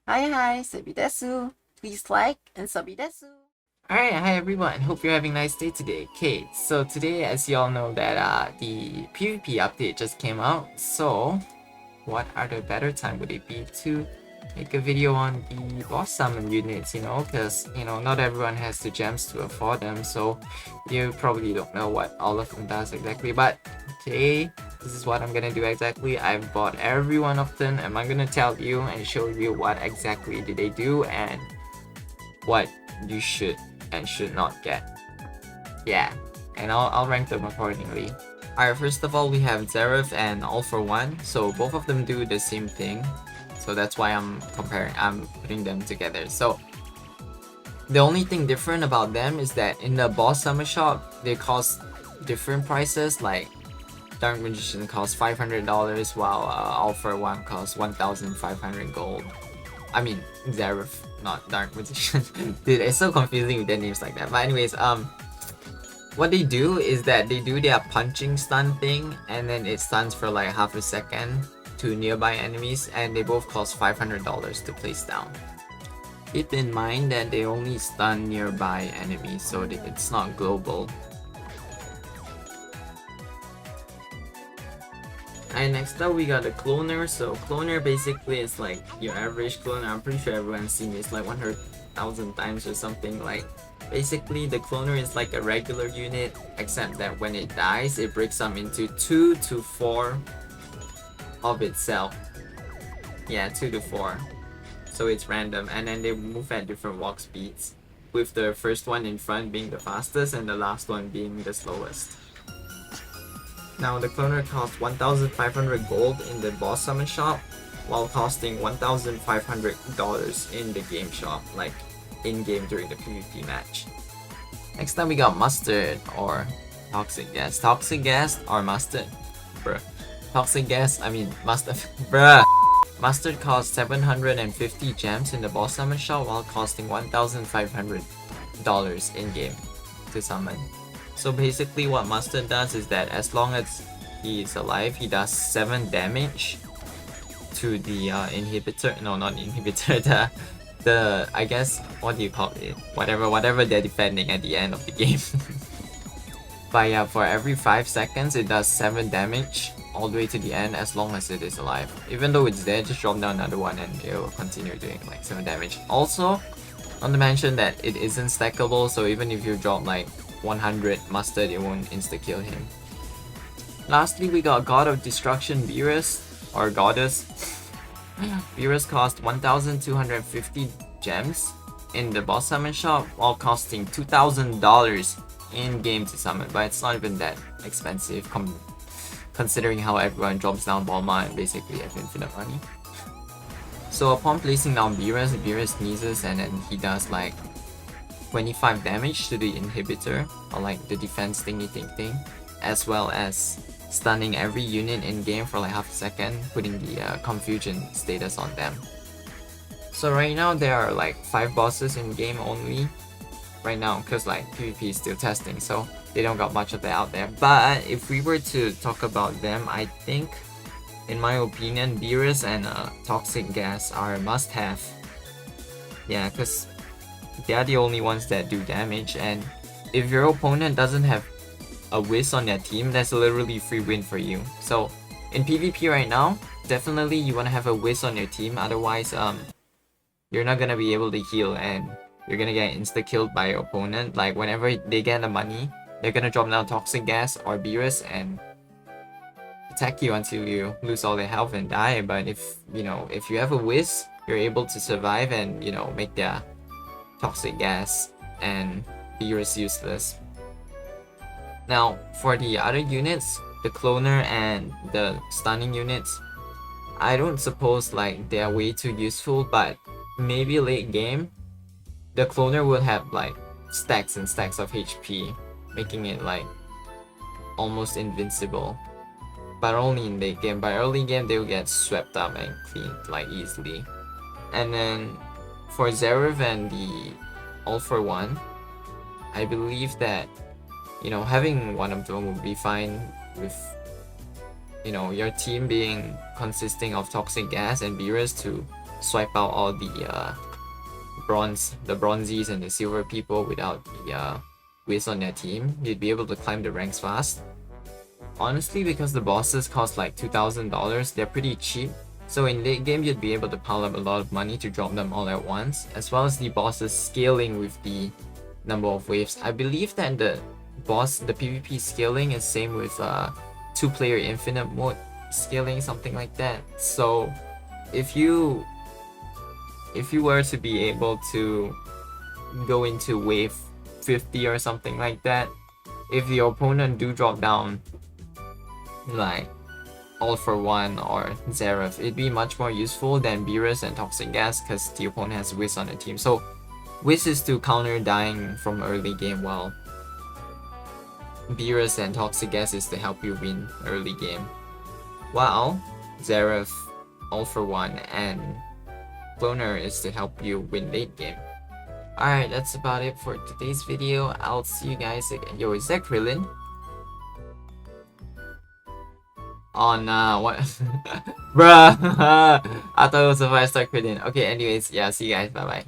Hi, sabi desu. Please like and sabi desu. Alright, hi everyone. Hope you're having a nice day today. Okay, so today, as you all know, that the PvP update just came out. So, what are the better time would it be to make a video on the boss summon units? Because not everyone has the gems to afford them. So, you probably don't know what all of them does exactly. But today, this is what I'm gonna do exactly. I've bought every one of them, and I'm gonna tell you and show you what exactly do they do and what you should and should not get. Yeah, and I'll rank them accordingly. Alright, first of all, we have Xerif and All for One. So both of them do the same thing. So that's why I'm putting them together. So the only thing different about them is that in the boss summer shop, they cost different prices. Like Dark Magician costs $500, while All for One costs 1,500 gold. I mean, Xerif, not Dark Magician. Dude, it's so confusing with their names like that. But anyways, what they do is that they do their punching stun thing, and then it stuns for like half a second to nearby enemies, and they both cost $500 to place down. Keep in mind that they only stun nearby enemies, so it's not global. And next up we got a cloner. So cloner basically is like your average cloner. I'm pretty sure everyone's seen this like 100,000 times or something. Like basically the cloner is like a regular unit, except that when it dies it breaks up into 2 to 4 of itself. Yeah, 2 to 4. So it's random, and then they move at different walk speeds, with the first one in front being the fastest and the last one being the slowest. Now the cloner costs 1,500 gold in the boss summon shop, while costing $1,500 in the game shop, like in-game during the PvP match. Next time we got Mustard or Toxic Gas. Toxic Gas or Mustard? Bruh. Toxic Gas, I mean Mustard. Bruh. Mustard costs 750 gems in the boss summon shop, while costing $1,500 in-game to summon. So basically what Mustard does is that as long as he is alive, he does 7 damage to the inhibitor. No, not inhibitor, the I guess, what do you call it? Whatever they're defending at the end of the game. But yeah, for every 5 seconds it does 7 damage all the way to the end as long as it is alive. Even though it's dead, just drop down another one and it will continue doing like 7 damage. Also, not to mention that it isn't stackable, so even if you drop like 100 Mustard, it won't insta-kill him. Lastly, we got God of Destruction Beerus, or Goddess. Beerus cost 1,250 gems in the boss summon shop, while costing $2,000 in-game to summon, but it's not even that expensive considering how everyone drops down Bulma and basically have infinite money. So upon placing down Beerus, Beerus sneezes and then he does like 25 damage to the inhibitor, or like the defense thingy thing, as well as stunning every unit in game for like half a second, putting the confusion status on them. So right now there are like 5 bosses in game only right now, because like PvP is still testing, so they don't got much of that out there. But if we were to talk about them, I think, in my opinion, Beerus and Toxic Gas are a must-have. Yeah, because they are the only ones that do damage, and if your opponent doesn't have a whis on their team, that's literally free win for you. So in PvP right now, definitely you want to have a whis on your team, otherwise you're not gonna be able to heal and you're gonna get insta-killed by your opponent. Like whenever they get the money, they're gonna drop down Toxic Gas or Beerus and attack you until you lose all their health and die. But if you have a whis, you're able to survive and make their Toxic Gas and Beerus useless. Now for the other units, the cloner and the stunning units, I don't suppose like they're way too useful, but maybe late game the cloner will have like stacks and stacks of HP, making it like almost invincible. But only in late game. By early game they will get swept up and cleaned like easily. And then for Xerif and the All for One, I believe that having one of them would be fine, with your team being consisting of Toxic Gas and Beerus to swipe out all the bronzies and the silver people without the whis on their team, you'd be able to climb the ranks fast. Honestly, because the bosses cost like $2,000, they're pretty cheap. So in late game, you'd be able to pile up a lot of money to drop them all at once, as well as the bosses scaling with the number of waves. I believe that the PvP scaling is same with 2-player infinite mode scaling, something like that. So if you were to be able to go into wave 50 or something like that, if the opponent do drop down like All for One or Xerif, it'd be much more useful than Beerus and Toxic Gas because the opponent has whis on the team. So whis is to counter dying from early game, while Beerus and Toxic Gas is to help you win early game, while Xerif, All for One, and Cloner is to help you win late game. Alright, that's about it for today's video. I'll see you guys again. Yo, is that Krillin? Oh nah, what? Bruh! I thought it was a 5-star Krillin. Okay, anyways, yeah, see you guys. Bye bye.